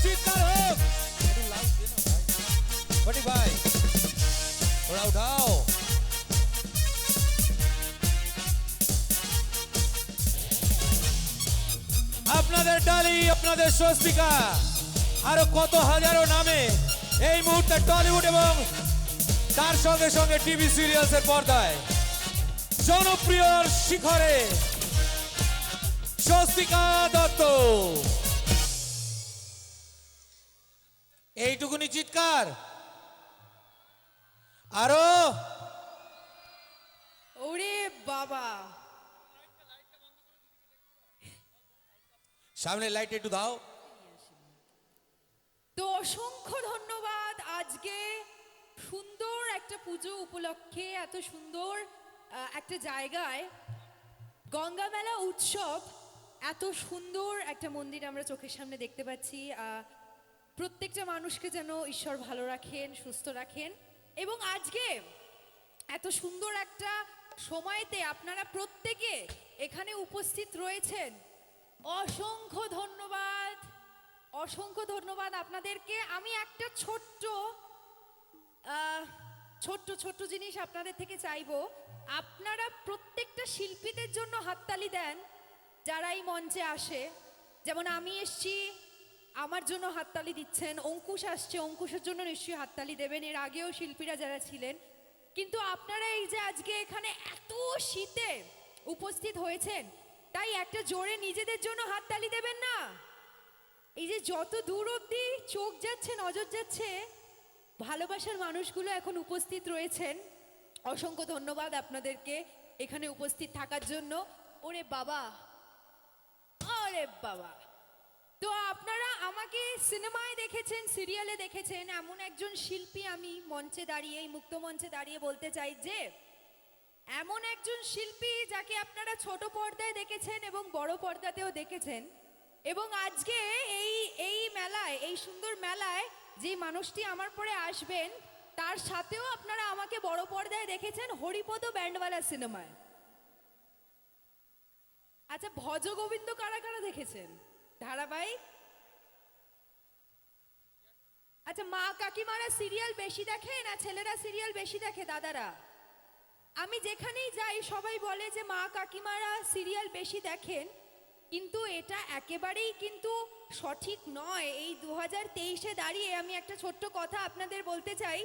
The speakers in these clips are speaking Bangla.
চিৎকার হোক। একটু লাউড দে না ভাই। ফটিক ভাই ওরা উঠাও। আপনাদের ডালি, আপনাদের স্বস্তিকা, আরো কত হাজারো নামে এই মুহূর্তে টলিউড এবং তার সঙ্গে সঙ্গে টিভি সিরিয়ালসের পর্দায় জনপ্রিয় শিখরে স্বস্তিকা দত্ত। এইটুকুনি চিৎকার আরো। ওরে বাবা, সামনে লাইট একটু দাও। তো অসংখ্য ধন্যবাদ। আজকে সুন্দর একটা পুজো উপলক্ষে এত সুন্দর একটা জায়গায় গঙ্গা মেলা উৎসব, এত সুন্দর একটা মন্দির আমরা চোখের সামনে দেখতে পাচ্ছি। প্রত্যেকটা মানুষকে যেন ঈশ্বর ভালো রাখেন, সুস্থ রাখেন। এবং আজকে এত সুন্দর একটা সময়তে আপনারা প্রত্যেকে এখানে উপস্থিত রয়েছেন, অসংখ্য ধন্যবাদ, অসংখ্য ধন্যবাদ আপনাদেরকে। আমি একটা ছোট্ট ছোট্ট জিনিস আপনাদের থেকে চাইবো, আপনারা প্রত্যেকটা শিল্পীদের জন্য হাততালি দেন যারা এই মঞ্চে আসে। যেমন আমি এসছি, আমার জন্য হাততালি দিচ্ছেন। অঙ্কুশ আসছে, অঙ্কুশের জন্য নিশ্চয়ই হাততালি দেবেন। এর আগেও শিল্পীরা যারা ছিলেন। কিন্তু আপনারা এই যে আজকে এখানে এত শীতে উপস্থিত হয়েছেন, তাই একটা জোরে নিজেদের জন্য হাততালি দেবেন না? এই যে যত দূর অবধি চোখ যাচ্ছে, নজর যাচ্ছে, ভালোবাসার মানুষগুলো এখন উপস্থিত রয়েছেন। অসংখ্য ধন্যবাদ আপনাদেরকে এখানে উপস্থিত থাকার জন্য। ওরে বাবা, আরে বাবা, তো আপনারা আমাকে সিনেমায় দেখেছেন, সিরিয়ালে দেখেছেন, এমন একজন শিল্পী আমি মঞ্চে দাঁড়িয়ে, এই মুক্ত মঞ্চে দাঁড়িয়ে বলতে চাই যে এমন একজন শিল্পী যাকে আপনারা ছোট পর্দায় দেখেছেন এবং বড় পর্দাতেও দেখেছেন। এবং আজকে এই এই মেলায়, এই সুন্দর মেলায় যে মানুষটি আমার পরে আসবেন, তার সাথেও আপনারা আমাকে বড় পর্দায় দেখেছেন হরিপদ ব্যান্ডওয়ালা সিনেমায়। আচ্ছা, ভজগোবিন্দ কারা কারা দেখেছেন ধারাবাহিক? আচ্ছা, মা কাকিমারা সিরিয়াল বেশি দেখে না ছেলেরা সিরিয়াল বেশি দেখে? দাদারা, আমি যেখানেই যাই সবাই বলে যে মা কাকিমারা সিরিয়াল বেশি দেখেন, কিন্তু এটা একেবারেই কিন্তু সঠিক নয়। এই 2023-এ দাঁড়িয়ে আমি একটা ছোট্ট কথা আপনাদের বলতে চাই,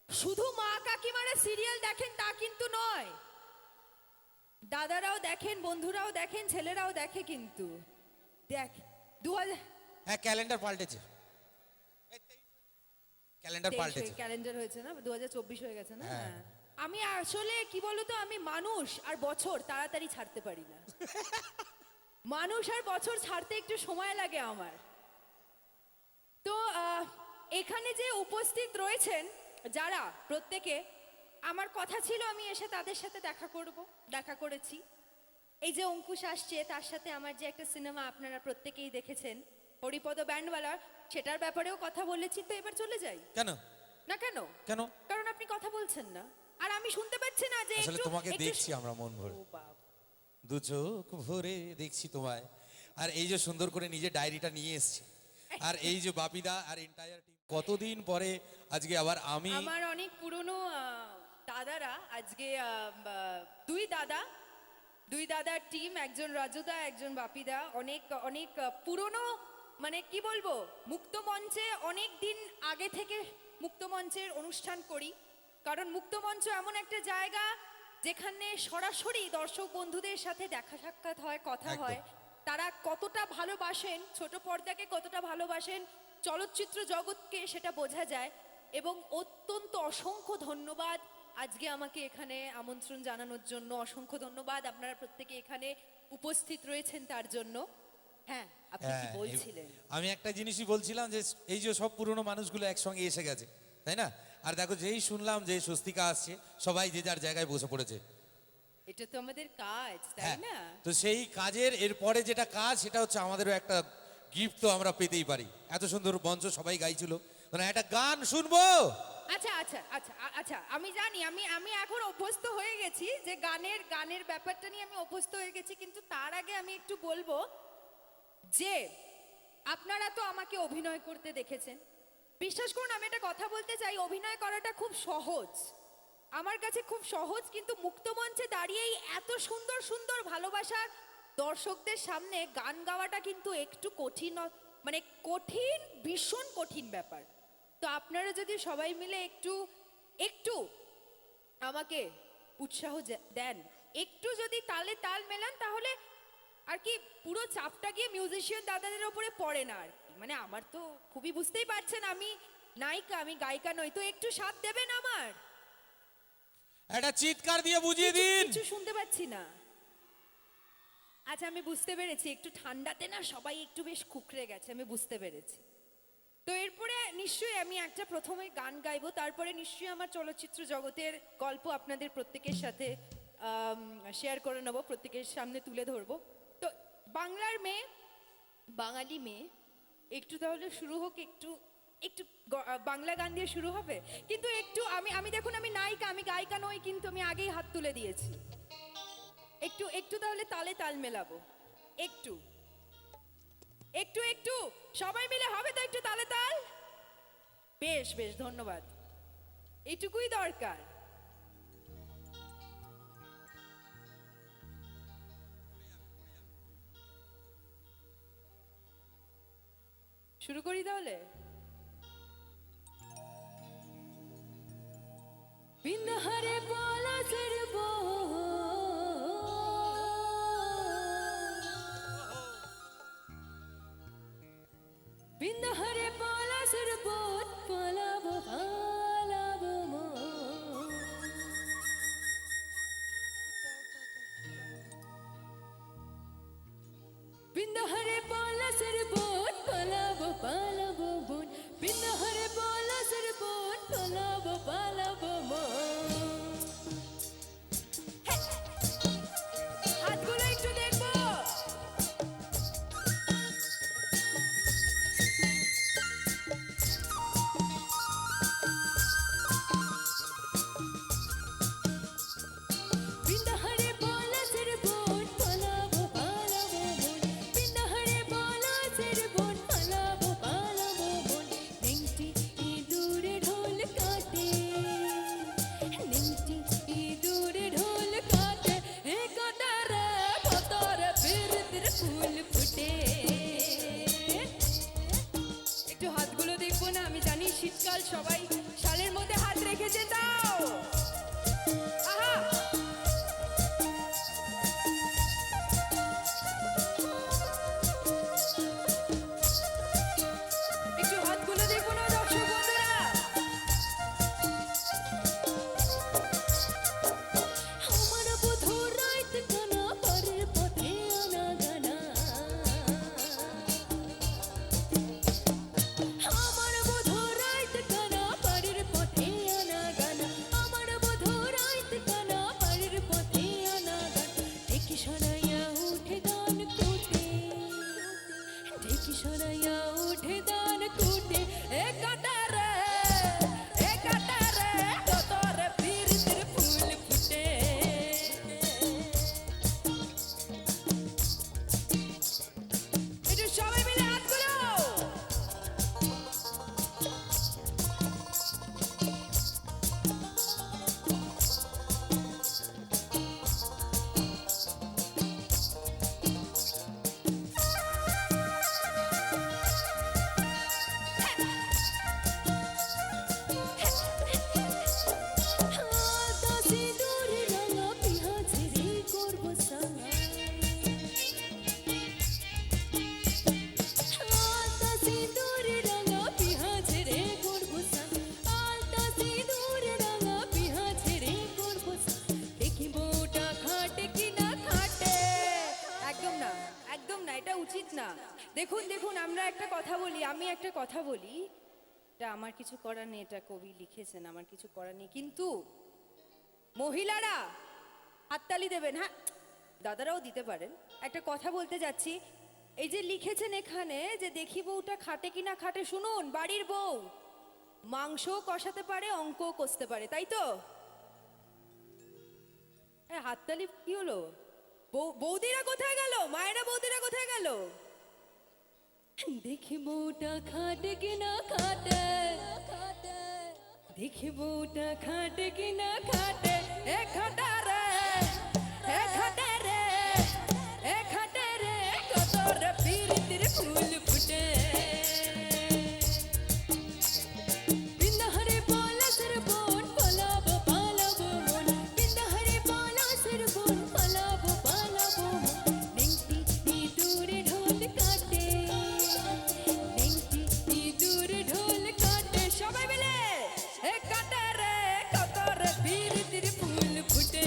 শুধু মা কাকিমারা সিরিয়াল দেখেন তা কিন্তু নয়, দাদারাও দেখেন, বন্ধুরাও দেখেন, ছেলেরাও দেখে। কিন্তু দেখ, 2000 হ্যাঁ, ক্যালেন্ডার পাল্টেছে, ক্যালেন্ডার পাল্টেছে, ক্যালেন্ডার হয়েছে না, 2024 হয়ে গেছে না? হ্যাঁ। হ্যাঁ। আমি আসলে কি বলতো, আমি মানুষ আর বছর তাড়াতাড়ি ছাড়তে পারি না। মানুষ আর বছর ছাড়তে একটু সময় লাগে আমার। তো এখানে যে উপস্থিত রয়েছেন যারা, প্রত্যেকে, আমার কথা ছিল আমি এসে তাদের সাথে দেখা করব, দেখা করেছি। এই যে অঙ্কুশ আসছে, তার সাথে আমার যে একটা সিনেমা আপনারা প্রত্যেকেই দেখেছেন, হরিপদ ব্যান্ডওয়ালা, সেটার ব্যাপারেও কথা বলেছি। তো এবার চলে যাই কেন না? কেন? কেন? কারণ আপনি কথা বলছেন না আর আমি শুনতে পাচ্ছি না যে আসলে তোমাকে দেখছি আমরা মন ভরে, ও বাবা, দু চোখ ভরে দেখছি তোমায়। আর এই যে সুন্দর করে নিজে ডায়েরিটা নিয়ে এসেছি, আর এই যে বাপিদা আর এন্টায়ার টিম, কতদিন পরে আজকে আবার আমি, আমার অনেক পুরনো দাদারা আজকে, দুই দাদার টিম, একজন রাজুদা, একজন বাপিদা, অনেক অনেক পুরনো, মানে কি বলবো, মুক্ত মঞ্চে অনেক দিন আগে থেকে মুক্ত মঞ্চের অনুষ্ঠান করি। কারণ মুক্ত মঞ্চ এমন একটা জায়গা যেখানে সরাসরি দর্শক বন্ধুদের সাথে দেখা সাক্ষাৎ হয়, কথা একদম। হয়, তারা কতটা ভালোবাসেন ছোট পর্দাকে, কতটা ভালোবাসেন চলচ্চিত্র জগৎকে, সেটা বোঝা যায়। এবং অত্যন্ত অসংখ্য ধন্যবাদ আজকে আমাকে এখানে আমন্ত্রণ জানানোর জন্য। অসংখ্য ধন্যবাদ, আপনারা প্রত্যেকে এখানে উপস্থিত রয়েছেন তার জন্য। হ্যাঁ, আপনি কি বলছিলেন? আমি একটা জিনিসই বলছিলাম যে এই যে সব পুরনো মানুষগুলো একসঙ্গে এসে গেছে, তাই না? আর দেখো, যেই শুনলাম যে স্বস্তিকা আসছে, সবাই যে যার জায়গায় বসে পড়েছে। এটা তো আমাদের কাজ, তাই হ্যাঁ, না? তো সেই কাজের এরপরে যেটা কাজ, সেটা হচ্ছে আমাদেরও একটা গিফট তো আমরা পেতেই পারি। এত সুন্দর মঞ্চ, সবাই গাইছিল, মানে একটা গান শুনবো। আচ্ছা আচ্ছা আচ্ছা আচ্ছা, আমি জানি, আমি এখন অভ্যস্ত হয়ে গেছি যে গানের ব্যাপারটা নিয়ে আমি অভ্যস্ত হয়ে গেছি। কিন্তু তার আগে আমি একটু বলবো যে আপনারা তো আমাকে অভিনয় করতে দেখেছেন। বিশ্বাস করুন, আমি একটা কথা বলতে চাই, অভিনয় করাটা খুব সহজ, আমার কাছে খুব সহজ। কিন্তু মুক্তমঞ্চে দাঁড়িয়েই এত সুন্দর সুন্দর ভালোবাসার দর্শকদের সামনে গান গাওয়াটা কিন্তু একটু কঠিন, মানে কঠিন, ভীষণ কঠিন ব্যাপার। তো আপনারা যদি সবাই মিলে একটু একটু আমাকে উৎসাহ দেন, একটু যদি তালে তাল মেলান, তাহলে আর কি পুরো চাপটা গিয়ে মিউজিশিয়ান দাদাদের ওপরে পড়ে না আর কি। মানে আমার তো খুবই, বুঝতেই পারছেন, আমি নায়িকা, আমি গায়িকা নই, তো একটু সাথ দেবেন আমার। একটা চিৎকার দিয়ে বুঝিয়ে দিন। কিছু শুনতে পাচ্ছি না। আচ্ছা, আমি বুঝতে পেরেছি, একটু ঠান্ডাতে না সবাই একটু বেশ কুকড়ে গেছে, আমি বুঝতে পেরেছি। তো এরপরে নিশ্চয়ই আমি একটা প্রথমে গান গাইবো, তারপরে নিশ্চয়ই আমার চলচ্চিত্র জগতের গল্প আপনাদের প্রত্যেকের সাথে শেয়ার করে নেবো, প্রত্যেকের সামনে তুলে ধরবো। তো বাংলার মেয়ে, বাঙালি মেয়ে, একটু তাহলে শুরু হোক, একটু একটু বাংলা গান দিয়ে শুরু হবে। কিন্তু একটু আমি দেখুন, আমি নায়িকা, আমি গায়িকা নই, কিন্তু আমি আগেই হাত তুলে দিয়েছি। একটু একটু তাহলে তালে তাল মেলাবো, একটু একটু একটু সবাই মিলে হবে তো, একটু তালে তাল। বেশ বেশ, ধন্যবাদ, এইটুকুই দরকার। শুরু করি তাহলে। বিন্দহারে পলাশের বিন্দহারে পলাশের বোট, পালাবো পালাবো মন। বিন্দহারে পলাশের বোট, পালাবো পালাবো মন। বিন্দহারে পলাশের বোট, পালাবো পালাবো মন। হাতগুলো একটু দেখবো। বিন্দহারে পলাশের বোট, পালাবো পালাবো মন। বিন্দহারে পলাশের বোট, পালাবো পালাবো মন। নেংটি ইঁদুরে ঢোল কাটে, নেংটি ইঁদুরে ঢোল কাটে, এ কাটারে ভতরে বীরদের ফুল ফুটে। একটু হাতগুলো দেখবো না? আমি জানি শীতকাল, সবাই শালের মধ্যে হাত রেখেছে, দাও। আহা, একটু হাতগুলো দেখো না দর্শক বন্ধুরা। আমার বধূ রাত কানা, পরের পথে আনা গানা। আমার বধূ রাত কানা, পরের পথে আনা গানা। আমার বধূ রাত কানা, পরের পথে আনা গানা। ঢেকি সরাইয়া উঠে গান কুটে, ঢেকি সরাইয়া উঠে দান কুটে, এ কাটারে কতরে বীরদের ফুল ফুটে। একটু সবাই মিলে হাতগুলো। আলতা সিঁদুরে রাঙা পিহা ছেড়ে করবো সাঙ্গাই। আলতা সিঁদুরে রাঙা পিহা ছেড়ে করবো সাঙ্গাই। আলতা সিঁদুরে রাঙা পিহা ছেড়ে করবো সাঙ্গাই। দেখিব ওটা খাটে কি না খাটে। একদম না, একদম না, এটা উচিত না। দেখুন দেখুন, আমরা একটা কথা বলি, আমি একটা কথা বলি, এটা আমার কিছু করার নেই, এটা কবি লিখেছেন, আমার কিছু করার নেই। কিন্তু মহিলারা হাততালি দেবেন, হ্যাঁ, দাদারাও দিতে পারেন। একটা কথা বলতে যাচ্ছি, এই যে লিখেছেন এখানে যে দেখি বউটা খাটে কিনা খাটে, শুনুন, বাড়ির বউ মাংসও কষাতে পারে, অঙ্কও কষতে পারে, তাই তো? হাততালি কি হলো? বৌদিরা কোথায় গেল? মায়েরা বৌদিরা কোথায় গেল? দেখি বউটা খাটে কিনা খাটে, দেখি বউটা খাটে কিনা খাটে, এ খাটা রে, এ খাটে রে, এ খাটে রে, কত রে প্রীতির ফুল ফুটে। বিন্দাহারে পলাশের বন, পালাবো পালাবো মন, বিন্দাহারে পলাশের বন, পালাবো পালাবো মন। নেংটি ইঁদুরে ঢোল কাটে, নেংটি ইঁদুরে ঢোল কাটে, সবাই মিলে এ কাটে রে, কত রে প্রীতির ফুল ফুটে,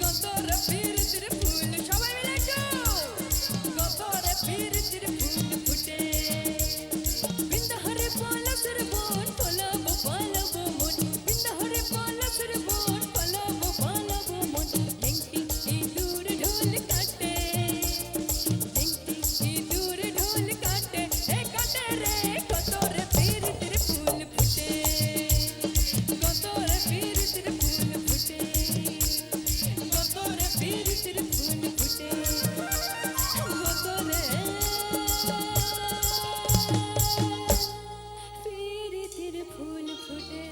কত রে প্রীতির ফুল, সবাই মিলে একটু, কত রে প্রীতির ফুল ফুটে। বিন্দাহারে পলাশের বন, পালাবো পালাবো মন, বিন্দাহারে পলাশের বন, পালাবো পালাবো মন। নেংটি ইঁদুর ঢোল কাটে, নেংটি ইঁদুর ঢোল কাটে, এ কাটে রে, কত রে প্রীতির ফুল ফুটে, কত রে প্রীতির ফুল ফুটে, কত রে প্রীতির ফুল ফুটে, কত রে প্রীতির ফুল ফুটে।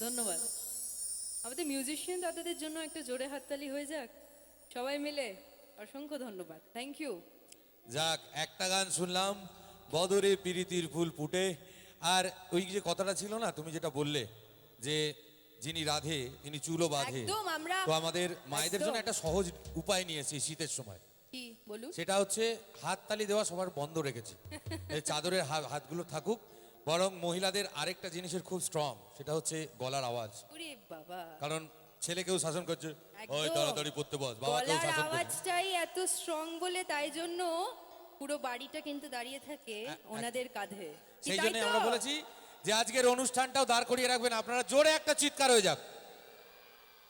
ধন্যবাদ। আমাদের মিউজিশিয়ান দাদাদের জন্য একটা জোরে হাততালি হয়ে যাক সবাই মিলে। অসংখ্য ধন্যবাদ, থ্যাংক ইউ। যাক, একটা গান শুনলাম, বদরে প্রীতির ফুল ফুটে। আর ওই যে কথাটা ছিল না, তুমি যেটা বললে যে যিনি রাধে তিনি চুলও বাঁধে, একদম, আমরা তো আমাদের মায়েদের জন্য একদম। একটা সহজ উপায় নিয়েছি শীতের সময়। কি বলুন? সেটা হচ্ছে হাততালি দেওয়া সবার বন্ধ রেখেছি, এই চাদরের হাতগুলো থাকুক। বরং মহিলাদের আরেকটা জিনিসের খুব স্ট্রং, সেটা হচ্ছে গলার আওয়াজ। ওরে বাবা, কারণ ছেলেকেও শাসন করছে, একদম। ওই তাড়াতাড়ি পড়তে বস, বাবাকেও গলার শাসন করছে। আওয়াজটাই এত স্ট্রং বলে তাই জন্য পুরো বাড়িটা কিন্তু দাঁড়িয়ে থাকে ওনাদের কাঁধে। কি সেই তাই জন্য তো? আমরা বলেছি যে আজকের অনুষ্ঠানটাও দাঁড় করিয়ে রাখবেন আপনারা, জোরে একটা চিৎকার হয়ে যাক।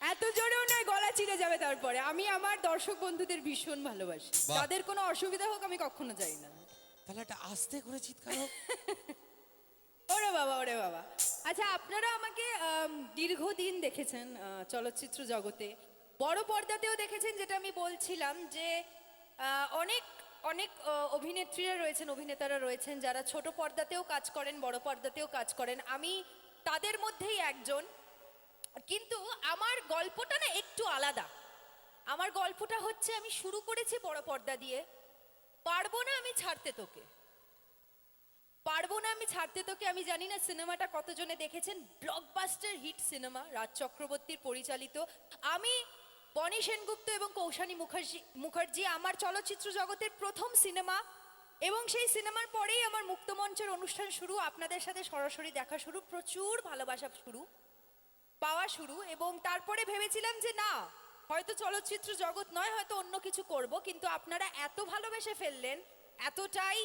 এত জোরেও নয়, গলা চিড়ে যাবে তারপরে। আমি আমার দর্শক বন্ধুদের ভীষণ ভালোবাসি, বাহ। তাদের কোনো অসুবিধা হোক আমি কখনো চাই না। তাহলে একটা আস্তে করে চিৎকার হোক। ওরে বাবা, ওরে বাবা। আচ্ছা, আপনারা আমাকে দীর্ঘদিন দেখেছেন চলচ্চিত্র জগতে, বড় পর্দাতেও দেখেছেন। যেটা আমি বলছিলাম যে অনেক অনেক অভিনেত্রীরা রয়েছেন, অভিনেতারা রয়েছেন যারা ছোট পর্দাতেও কাজ করেন, বড় পর্দাতেও কাজ করেন। আমি তাদের মধ্যেই একজন। কিন্তু আমার গল্পটা না একটু আলাদা। আমার গল্পটা হচ্ছে, আমি শুরু করেছি বড় পর্দা দিয়ে। পারবো না আমি ছাড়তে তোকে, পারবো না আমি ছাড়তে তোকে। আমি জানি না সিনেমাটা কতজনে দেখেছেন, ব্লকবাস্টার হিট সিনেমা, রাজ চক্রবর্তীর পরিচালিত। আমি বনি সেনগুপ্ত এবং কৌশানী মুখার্জি আমার চলচ্চিত্র জগতের প্রথম সিনেমা, এবং সেই সিনেমার পরেই আমার মুক্তমঞ্চের অনুষ্ঠান শুরু, আপনাদের সাথে সরাসরি দেখা শুরু, প্রচুর ভালোবাসা শুরু পাওয়া শুরু। এবং তারপরে ভেবেছিলাম যে না, হয়তো চলচ্চিত্র জগৎ নয়, হয়তো অন্য কিছু করব। কিন্তু আপনারা এত ভালোবেসে ফেললেন, এতটাই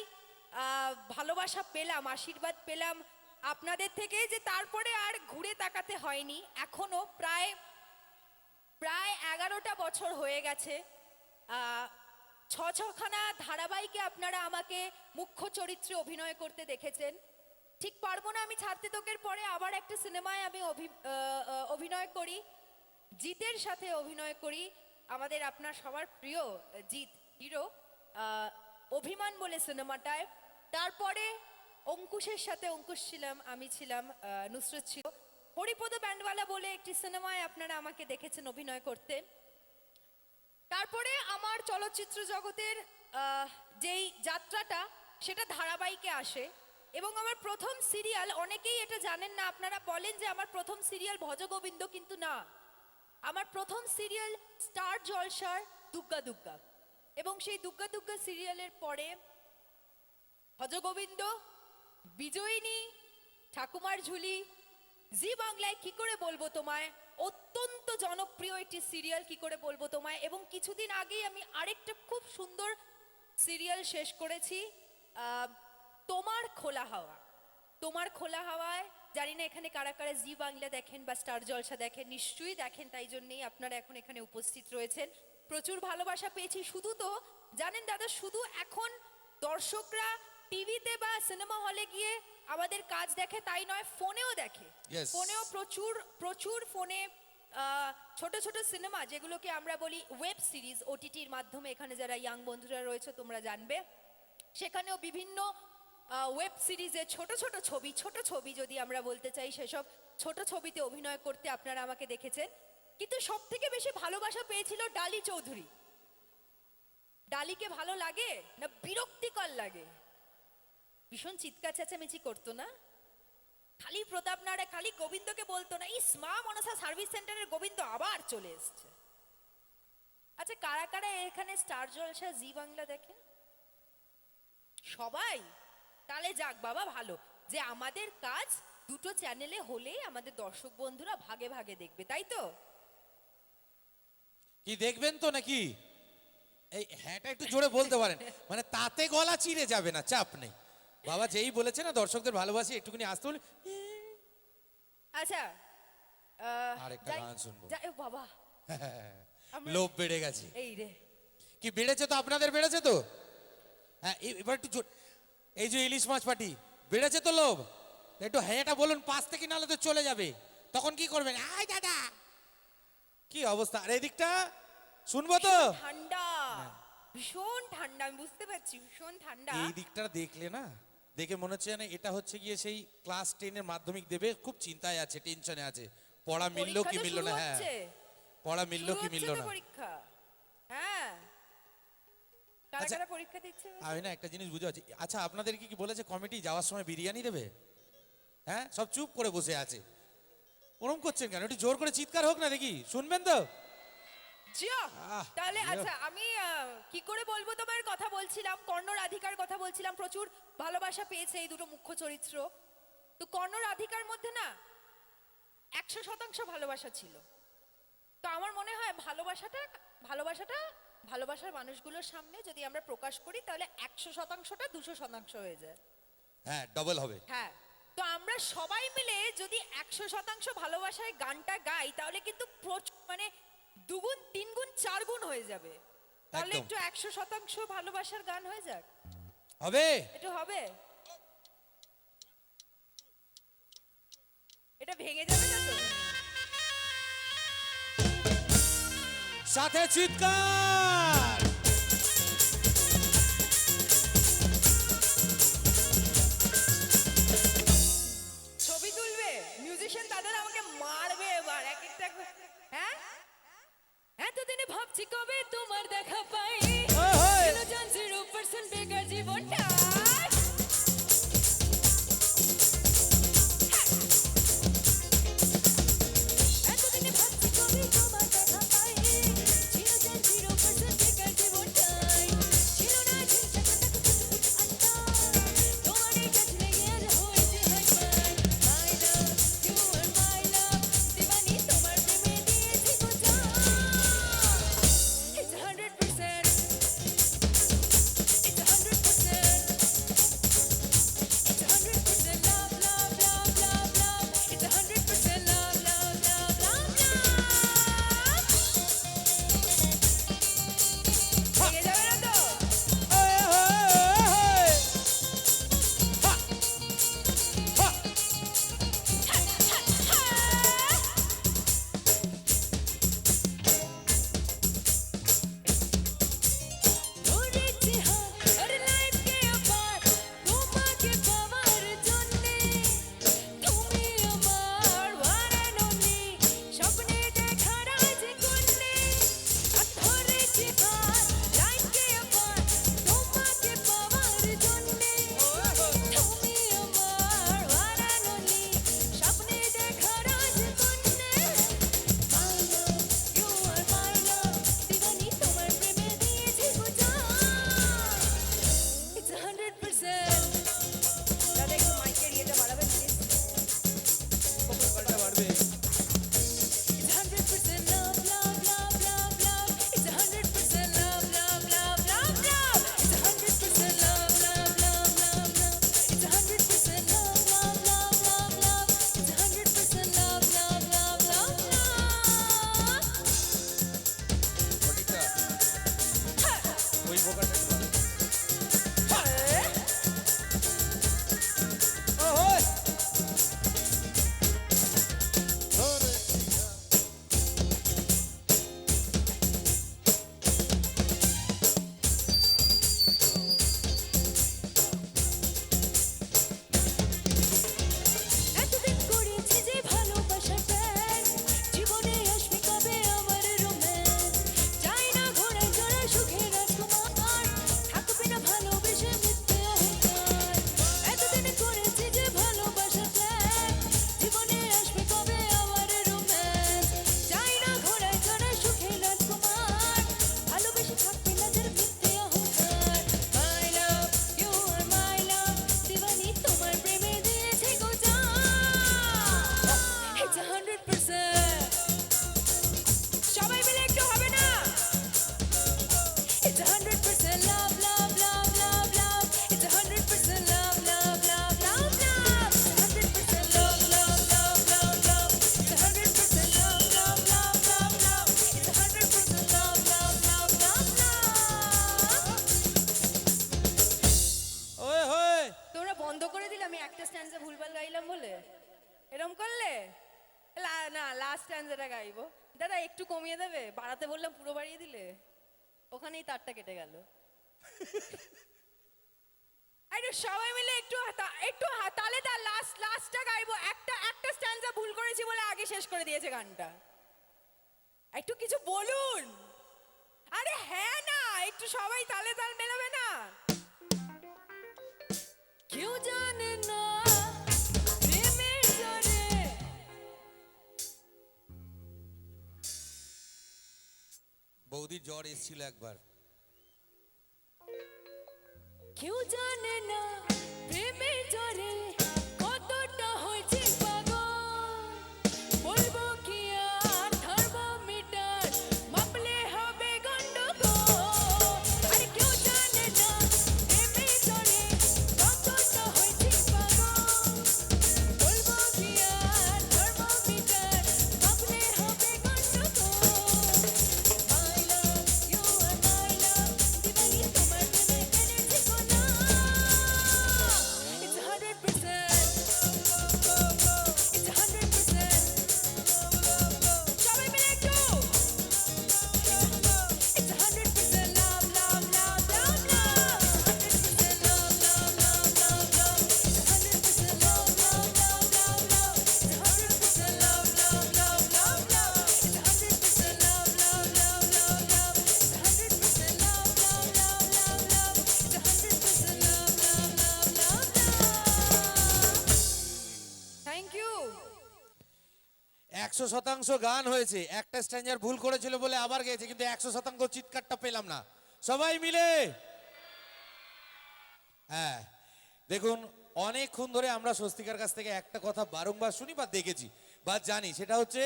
ভালোবাসা পেলাম, আশীর্বাদ পেলাম আপনাদের থেকে, যে তারপরে আর ঘুরে তাকাতে হয়নি। এখনো প্রায় 11টা বছর হয়ে গেছে। ছখানা ধারাবাহিকে আপনারা আমাকে মুখ্য চরিত্রে অভিনয় করতে দেখেছেন। ঠিক পারবো না আমি ছাড়তে তোকের পরে আবার একটা সিনেমায় আমি অভিনয় করি, জিতের সাথে অভিনয় করি, আমাদের আপনার সবার প্রিয় জিৎ হিরো, অভিমান বলে সিনেমাটায়। তারপরে অঙ্কুশের সাথে, অঙ্কুশ ছিলাম, আমি ছিলাম, নুসরত ছিল, হরিপদ ব্যান্ডওয়ালা বলে একটি সিনেমায় আপনারা আমাকে দেখেছেন অভিনয় করতে। তারপরে আমার চলচ্চিত্র জগতের যেই যাত্রাটা, সেটা ধারাবাহিকে আসে। এবং আমার প্রথম সিরিয়াল, অনেকেই এটা জানেন না, আপনারা বলেন যে আমার প্রথম সিরিয়াল ভজগোবিন্দ, কিন্তু না, আমার প্রথম সিরিয়াল স্টার জলসার দুগ্গা দুগ্গা। এবং সেই দুগ্গা দুগ্গা সিরিয়ালের পরে ভজগোবিন্দ, বিজয়িনী, ঠাকুমার ঝুলি, জি বাংলায় কি করে বলবো তোমায়, অত্যন্ত জনপ্রিয় একটি সিরিয়াল, কি করে বলবো তোমায়। এবং কিছুদিন আগেই আমি আরেকটা খুব সুন্দর সিরিয়াল শেষ করেছি, তোমার খোলা হাওয়া। তোমার খোলা হাওয়ায়, জানি না এখানে কারা কারা জি বাংলা দেখেন বা স্টার জলসা দেখেন, নিশ্চয়ই দেখেন, তাই জন্যেই আপনারা এখন এখানে উপস্থিত রয়েছেন। প্রচুর ভালোবাসা পেয়েছি। শুধু তো জানেন দাদা, শুধু এখন দর্শকরা টিভিতে বা সিনেমা হলে গিয়ে আমাদের কাজ দেখে তাই নয়, ফোনেও দেখে। Yes. ফোনেও প্রচুর প্রচুর ফোনে ছোট ছোট সিনেমা যেগুলোকে আমরা বলি ওয়েব সিরিজ ওটিটির মাধ্যমে, এখানে যারা ইয়াং বন্ধুরা রয়েছে তোমরা জানবে, সেখানেও বিভিন্ন ওয়েব সিরিজে ছোট ছবি যদি আমরা বলতে চাই, সেসব ছোট ছবিতে অভিনয় করতে আপনারা আমাকে দেখেছেন। কিন্তু সব থেকে বেশি ভালোবাসা পেয়েছিল ডালি চৌধুরী। ডালিকে ভালো লাগে না বিরক্তিকর লাগে? ভীষণ চিৎকার চেঁচামেচি করতো না? খালি প্রতাপ নাড়ে, খালি গোবিন্দকে বলতো না, ইস মা মনসা সার্ভিস সেন্টারের গোবিন্দ আবার চলে এসছে। আচ্ছা, কারা কারা এখানে স্টার জলসা জি বাংলা দেখে? সবাই? তাহলে যাক বাবা, ভালো যে আমাদের কাজ দুটো চ্যানেলে হলেই আমাদের দর্শক বন্ধুরা ভাগে ভাগে দেখবে, তাই তো? কি দেখবেন তো নাকি? এই হ্যাঁটা একটু জোরে বলতে পারেন, মানে তাতে গলা চিড়ে যাবে না, চাপ নেই বাবা। যেই বলেছে না দর্শকদের ভালোবাসি, একটুখানি আসতে বলে। আচ্ছা, আরেকটা গান শুনবো। যাই বাবা, আমরা- লোভ বেড়ে গেছে। এই রে, কি বেড়েছে তো? আপনাদের বেড়েছে তো? হ্যাঁ, এবার একটু এই যে ইলিশ মাছ পাটি বেড়েছে তো লোভ? একটু হ্যাঁটা বলুন পাশ থেকে, নাহলে তো চলে যাবে। তখন কি করবেন? আয় দাদা, কি অবস্থা? আর এদিকটা শুনবো তো? ঠান্ডা, ভীষণ ঠান্ডা, আমি বুঝতে পারছি, ভীষণ ঠান্ডা। এই দিকটা দেখলে না, দেখে মনে হচ্ছে না এটা হচ্ছে গিয়ে সেই ক্লাস 10 এর মাধ্যমিক দেবে, খুব চিন্তায় আছে, টেনশনে আছে, পড়া মিললো কি পরীক্ষা তো মিললো না। শুরু হ্যাঁ, হচ্ছে। পড়া মিললো শুরু কি হচ্ছে মিললো তো না। পরীক্ষা। হ্যাঁ, কারা আচ্ছা, কারা পরীক্ষা দিচ্ছে? আমি না একটা জিনিস বুঝে পাচ্ছি। আচ্ছা, আপনাদের কি বলেছে কমিটি যাওয়ার সময় বিরিয়ানি দেবে? হ্যাঁ, সব চুপ করে বসে আছে, ওরম করছেন কেন? একটু জোর করে চিৎকার হোক না দেখি, শুনবেন তো? জিয়া, আহ, তাহলে জিয়া। আচ্ছা, আমি কি করে বলবো, তোমার কথা বলছিলাম, কর্ণ রাধিকার কথা বলছিলাম, প্রচুর ভালোবাসা পেয়েছে এই দুটো মুখ্য চরিত্র। তো কর্ণ রাধিকার মধ্যে না 100% ভালোবাসা ছিল। তো আমার মনে হয় ভালোবাসাটা ভালোবাসার মানুষগুলোর সামনে যদি আমরা প্রকাশ করি, তাহলে 100%টা 200% হয়ে যায়। হ্যাঁ, ডবল হবে। হ্যাঁ, তো আমরা সবাই মিলে যদি 100% ভালোবাসায় গানটা গাই, তাহলে কিন্তু মানে 2 গুণ 3 গুণ 4 গুণ হয়ে যাবে। তাহলে একদম। একটু 100% ভালোবাসার গান হয়ে যাক, হবে? একটু হবে? এটা ভেঙে যাবে না তো? সাথে চিৎকার। ছবি তুলবে মিউজিশিয়ান, তাদের আমাকে মারবে এবার এক একটা। হ্যাঁ, এতদিনে ভাবছি কবে তোমার দেখা পাই, ছিল জান 0% বেকার জীবনটা। এতদিনে ভাবছি কবে তোমার দেখা পাই, ছিল জান 0% বেকার জীবনটাই। ছিল না ঝিনঝাক আড্ডা, তোমার এই কাছে লেগে আজ হয়েছে hyper. My love, you are my love, দিবানি তোমার প্রেমে দিয়েছি গো জান। It's 100%, it's 100%, it's 100% love, love, love, love, love, it's 100% love, love, love, love, love. ভেঙে যাবে না তো? এই, এই, এই, হা, হা। ধরেছি হাত আর লাইফকে আবার তোমাকে পাওয়ার জন্যে, তুমি আমার one and only, স্বপ্নে দেখা রাজকন্যে। আর ধরেছি হাত লাইফকে আবার তোমাকে পাওয়ার জন্যে, তুমি আমার one and only, স্বপ্নে দেখা রাজকন্যে। My love, you are my love, দিবানি তোমার প্রেমে দিয়েছি গো জান। It's 100%. দাদা একটু মাইকের ইয়েটা বাড়াবেন প্লিজ। কপালটা বাড়বে। It's 100% love, love, love, love, love. It's 100% love, love, love, love, love. It's 100% love, love, love, love, love. It's 100% love, love, love, love, love. It's 100% love, love, love, love, love. সঠিকটা, ওই ভোকালটা একটু বাড়াবে। হ্যাঁ। ও, ওই। It's 100% love, love, love, love, love. It's 100% love, love, love, love, love. It's 100% love, love, love, love, love. It's 100% love, love, love, love, love. It's 100% love, love, love, love, love. ওই হই তোমরা বন্ধ করে দিলে আমি একটা স্ট্যান্সে ভুলভাল গাইলাম বলে এরম করলে না লাস্ট স্ট্যান্সটা গাইবো দাদা একটু কমিয়ে দেবে বাড়াতে বললাম পুরো বাড়িয়ে দিলে ওখানেই তারটা কেটে গেল আরে সবাই মিলে একটু তালে তার লাস্টটা গাইবো একটা স্ট্যান্সা ভুল করেছি বলে আগে শেষ করে দিয়েছে গানটা একটু কিছু বলুন আরে হ্যাঁ না একটু সবাই তালে তাল মেলাবে না কেউ জানে না প্রেমের জোরে বৌদির জ্বর এসেছিল একবার কেউ জানে না প্রেমের জোরে কতটা হয়েছে পাগল বলবো কি আর থার্মোমিটার মাপলে হবে গন্ডগোল আরে কেউ জানে না প্রেমের জোরে কতটা হয়েছে পাগল বলবো কি আর থার্মোমিটার মাপলে হবে গন্ডগোল I love you and I love দিবানি তোমার প্রেমে এনেছি গোনা It's 100% It's 100% সবাই মিলে একটু It's 100% love, love, love, love, love. It's 100% love, love, love, love, love. It's 100% love, love, love, love, love. It's 100% love, love, love, love, love. It's 100% love, love, love, love, love. It's 100% love, love, love, love, love. It's 100% love, love, love, love, love. Thank you. 100% গান হয়েছে একটা স্ট্যান্ডার ভুল করেছিল বলে আবার গেয়েছে কিন্তু 100% চিৎকারটা পেলাম না সবাই মিলে হ্যাঁ দেখুন অনেকক্ষণ ধরে আমরা স্বস্তিকার কাছ থেকে একটা কথা বারংবার শুনি বা দেখেছি বা জানি সেটা হচ্ছে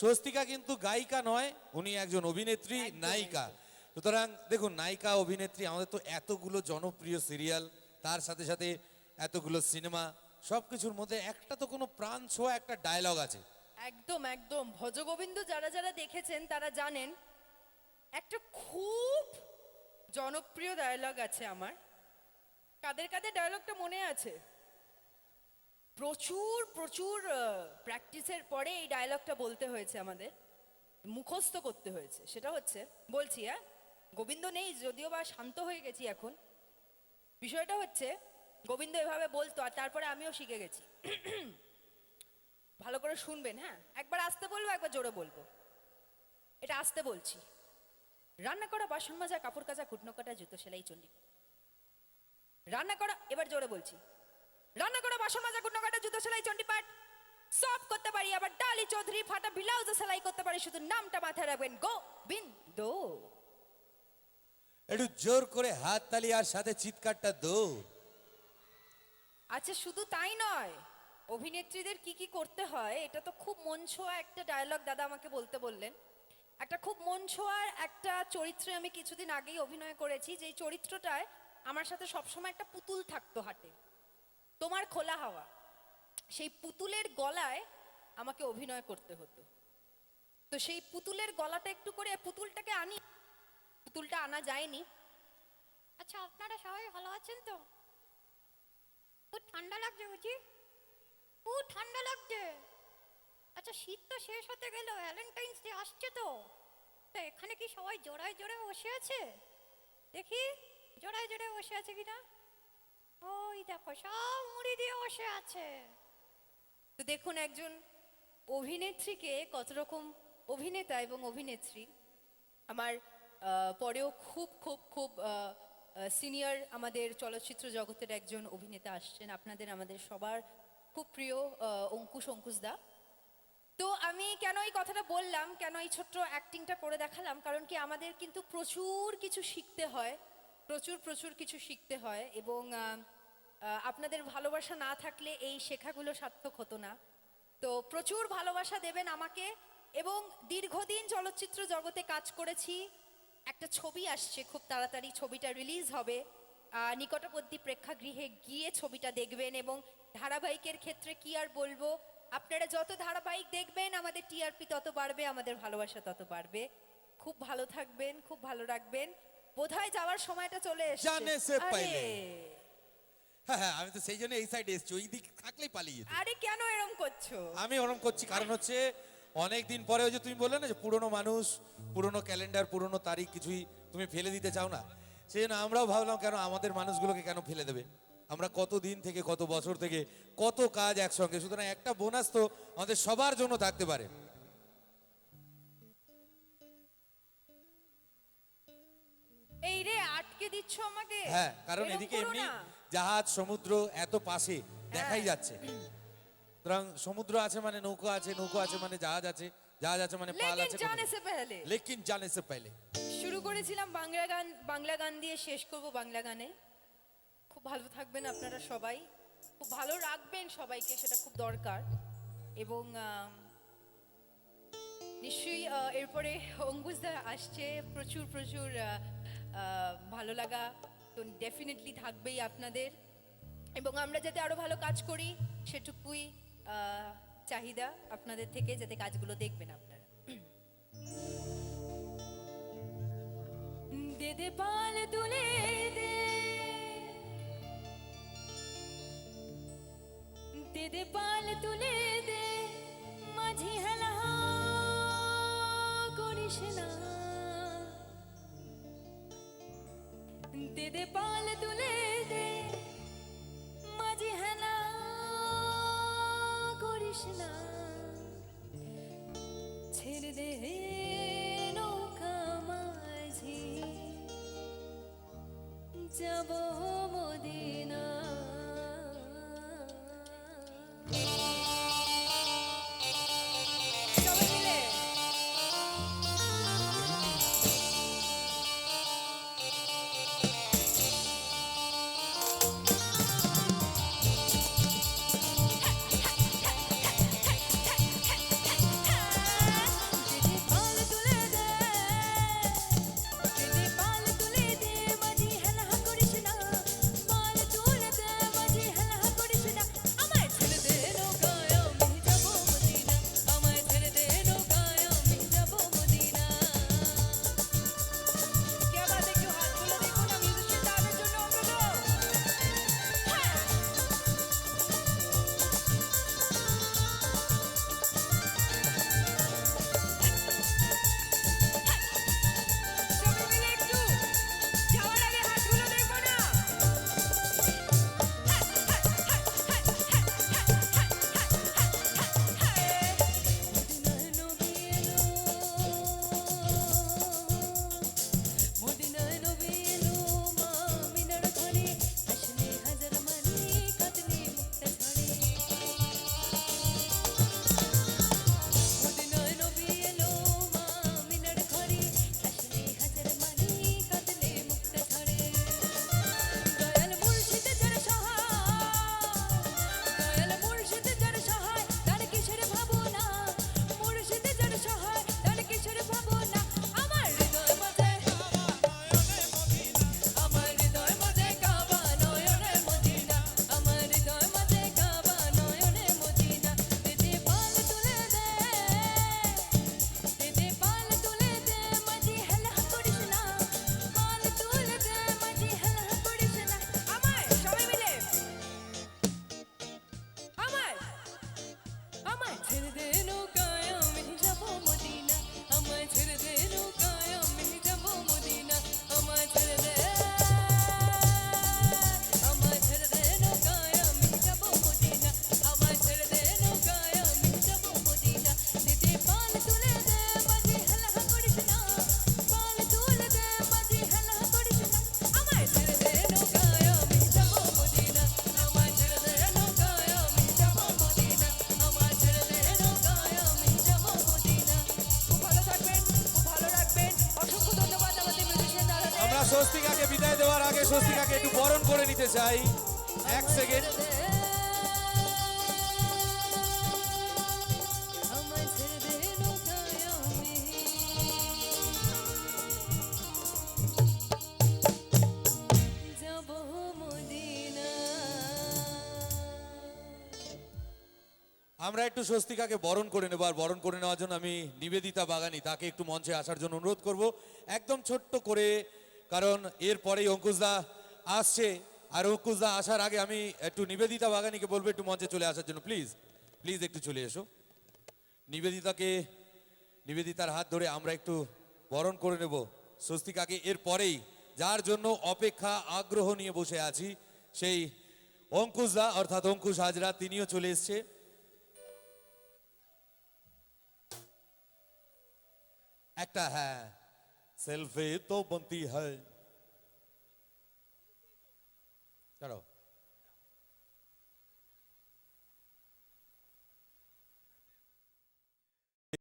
স্বস্তিকা কিন্তু গায়িকা নয় উনি একজন অভিনেত্রী নায়িকা সুতরাং দেখুন নায়িকা অভিনেত্রী আমাদের তো এতগুলো জনপ্রিয় সিরিয়াল তার সাথে সাথে এতগুলো সিনেমা সবকিছুর মধ্যে একটা তো কোনো প্রাণ ছোঁয়া একটা ডায়লগ আছে একদম একদম ভজগোবিন্দ যারা যারা দেখেছেন তারা জানেন একটা খুব জনপ্রিয় ডায়লগ আছে আমার কাদের কাদের ডায়লগটা মনে আছে প্রচুর প্রচুর প্র্যাকটিসের পরে এই ডায়লগটা বলতে হয়েছে আমাদের মুখস্থ করতে হয়েছে সেটা হচ্ছে বলছি হ্যাঁ গোবিন্দ নেই যদিও বা শান্ত হয়ে গেছি এখন বিষয়টা হচ্ছে গোবিন্দ এভাবে বলতো আর তারপরে আমিও শিখে গেছি ভালো করে শুনবেন হ্যাঁ একবার আস্তে বলবো একবার জোরে বলবো এটা আস্তে বলছি রান্না করা বাসন মাজা কাপড় কাচা কুটনো কাটা জুতো সেলাই চণ্ডী রান্না করা এবার জোরে বলছি রান্না করা বাসন মাজা কুটনো কাটা জুতো সেলাই চণ্ডীপাঠ সব করতে পারি আবার ডালি চৌধুরী ফাটা ব্লাউজ সেলাই করতে পারি শুধু নামটা মাথায় রাখবেন গোবিন্দ একটু জোর করে হাত তালি আর সাথে চিৎকারটা দো আচ্ছা শুধু তাই নয় অভিনেত্রীদের কি কি করতে হয় এটা তো খুব মন ছোঁয়া একটা ডায়লগ দাদা আমাকে বলতে বললেন একটা খুব মন ছোঁয়ার একটা চরিত্রে আমি কিছুদিন আগেই অভিনয় করেছি যেই চরিত্রটায় আমার সাথে সবসময় একটা পুতুল থাকতো হাটে তোমার খোলা হাওয়া সেই পুতুলের গলায় আমাকে অভিনয় করতে হতো তো সেই পুতুলের গলাটা একটু করে পুতুলটাকে আনি পুতুলটা আনা যায়নি আচ্ছা আপনারা সবাই ভালো আছেন তো খুব ঠান্ডা লাগছে বুঝি খুব ঠান্ডা লাগছে আচ্ছা শীত তো শেষ হতে গেল ভ্যালেন্টাইন্স ডে আসছে তো এখানে কি সবাই জোড়ায় জোড়ায় বসে আছে দেখি জোড়ায় জোড়ায় বসে আছে কিনা ওই দেখো সব মুড়ি দিয়ে বসে আছে তো দেখুন একজন অভিনেত্রীকে কত রকম অভিনেতা এবং অভিনেত্রী আমার পরেও খুব খুব খুব সিনিয়র আমাদের চলচ্চিত্র জগতের একজন অভিনেতা আসছেন আপনাদের আমাদের সবার খুব প্রিয় অঙ্কুশ দা তো আমি কেন এই কথাটা বললাম কেন এই ছোট্ট অ্যাক্টিংটা করে দেখালাম কারণ কি আমাদের কিন্তু প্রচুর কিছু শিখতে হয় প্রচুর কিছু শিখতে হয় এবং আপনাদের ভালোবাসা না থাকলে এই শেখাগুলো সার্থক হতো না তো প্রচুর ভালোবাসা দেবেন আমাকে এবং দীর্ঘদিন চলচ্চিত্র জগতে কাজ করেছি একটা ছবি আসছে খুব তাড়াতাড়ি, ছবিটা রিলিজ হবে। নিকটবর্তী প্রেক্ষাগৃহে গিয়ে ছবিটা দেখবেন, এবং ধারাবাহিকের ক্ষেত্রে কি আর বলবো, আপনারা যত ধারাবাহিক দেখবেন আমাদের টিআরপি তত বাড়বে, আমাদের ভালোবাসা তত বাড়বে। খুব ভালো থাকবেন, খুব ভালো রাখবেন। বোধহয় যাওয়ার সময়টা চলে এসেছে। জানে সে আরে, পাইলে। হ্যাঁ হ্যাঁ, আমি তো সেই জন্য এই সাইডে এসেছি, ওই দিক থাকলেই পালিয়ে যেত। আরে কেন এরম করছো? আমি ওরম করছি কারণ হচ্ছে অনেক দিন পরে ওই যে তুমি বললে না যে পুরনো মানুষ, পুরনো ক্যালেন্ডার, পুরনো তারিখ কিছুই তুমি ফেলে দিতে চাও না, সেই জন্য আমরাও ভাবলাম কেন আমাদের মানুষগুলোকে কেন ফেলে দেবে। আমরা কত দিন থেকে, কত বছর থেকে কত কাজ একসঙ্গে, সুতরাং একটা বোনাস তো আমাদের সবার জন্য থাকতে পারে। এই রে, আটকে দিচ্ছ আমাকে। হ্যাঁ, কারণ এরম এদিকে করো এমনি না। জাহাজ সমুদ্র এত পাশে দেখাই যাচ্ছে, সুতরাং সমুদ্র আছে মানে নৌকা আছে, নৌকা আছে মানে জাহাজ আছে, জাহাজ আছে মানে পাল লেকিন আছে। জানে সে পেহলে। লেকিন জানে সে পেলে। শুরু করেছিলাম বাংলা গান, বাংলা গান দিয়ে শেষ করব বাংলা গানে। খুব ভালো থাকবেন আপনারা সবাই, খুব ভালো রাখবেন সবাইকে, সেটা খুব দরকার। এবং নিশ্চয়ই এরপরে অঙ্কুশদা আসছে, প্রচুর প্রচুর ভালো লাগা তো ডেফিনেটলি থাকবেই আপনাদের, এবং আমরা যাতে আরো ভালো কাজ করি সেটুকুই চাহিদা আপনাদের থেকে, যাতে কাজগুলো দেখবেন আপনারা। দে দে পাল তুলে দে, দে দে পাল তুলে দে, মাঝি হেলা করিস না। দে দে পাল তুলে দে, মাঝি হেলা করিস না। ছেড়ে দে নৌকা মাঝি, যাব মদিনা। সবাই মিলে দিদি পাল তুলে দে, দিদি পাল তুলে দে, মাঝি হেলা করিস না। পাল তুলে দে, মাঝি হেলা করিস না। আমায় ছেড়ে দে নৌকায় আমি যাব মদিনা, আমায় ছেড়ে দে নৌকায় আমি যাব মদিনা। কে বাদ একটু হাতগুলো দেখুন, আমি মিউজিশিয়ান দাদার জন্য অন্তত। হ্যাঁ, সবাই মিলে একটু যাওয়ার আগে হাতগুলো দেখবো না? মদিনায় নবী এলো, মদিনায় নবী এলো, মা মিনার ঘরে আসলে হাজার মানি, কাঁদলে মুক্তা ঝরে। মদিনায় নবী এলো, মা মিনার ঘরে আসলে হাজার মানি, কাঁদলে মুক্তা ঝরে। দয়াল মুর্শিদ যার সহায়, দয়াল মুর্শিদ যার সহায়, তার কিসের ভাবনা। মুর্শিদ যার সহায়, তার কিসের ভাবনা। আমার হৃদয় মাঝে, আমার হৃদয় মাঝে কাবা নয়নে মদিনা, আমার হৃদয় মাঝে কাবা নয়নে মদিনা। দিদি পাল তুলে দে, দিদি পাল তুলে দে, মাঝি হেলা করিস না। পাল তুলে দে, মাঝি হেলা করিস না। আমায় সবাই মিলে, আমায়, আমায় ছেড়ে দে নৌকায় আমি যাব মদিনা, আমায় ছেড়ে দে নৌকায় আমি যাব মদিনা। আমায় ছেড়ে দে, আমায় ছেড়ে দে নৌকায় আমি যাব মদিনা, আমায় ছেড়ে দে নৌকায় আমি যাব মদিনা। দিদি পাল তুলে দে, মাঝি হেলা করিস না। পাল তুলে দে, মাঝি হেলা করিস না। আমায় ছেড়ে দে নৌকায় আমি যাব মদিনা, আমায় ছেড়ে দে নৌকায় আমি যাব মদিনা, আমায় ছেড়ে দে নৌকায় আমি যাব মদিনা। খুব ভালো থাকবেন, খুব ভালো রাখবেন। অসংখ্য ধন্যবাদ আমাদের মিউজিশিয়ান দাদাদের। আমরা স্বস্তিকাকে বিদায় দেওয়ার আগে স্বস্তিকাকে একটু বরণ করে নিতে চাই, এক সেকেন্ড। আমায় ছেড়ে দে নৌকায় আমি আমরা একটু স্বস্তিকাকে বরণ করে নেবো, আর বরণ করে নেওয়ার জন্য আমি নিবেদিতা বাগানি তাকে একটু মঞ্চে আসার জন্য অনুরোধ করব, একদম ছোট্ট করে, কারণ এরপরেই অঙ্কুশদা আসছে। আর অঙ্কুশদা আসার আগে আমি একটু নিবেদিতা বাগানিকে বলবো একটু মঞ্চে চলে আসার জন্য, প্লিজ প্লিজ একটু চলে এসো। নিবেদিতার হাত ধরে আমরা একটু বরণ করে নেব স্বস্তিকাকে। এরপরেই যার জন্য অপেক্ষা আগ্রহ নিয়ে বসে আছি, সেই অঙ্কুশদা অর্থাৎ অঙ্কুশ হাজরা, তিনিও চলে এসছে। একটা হ্যাঁ, সেলফি তো বনতি হয়। চলো।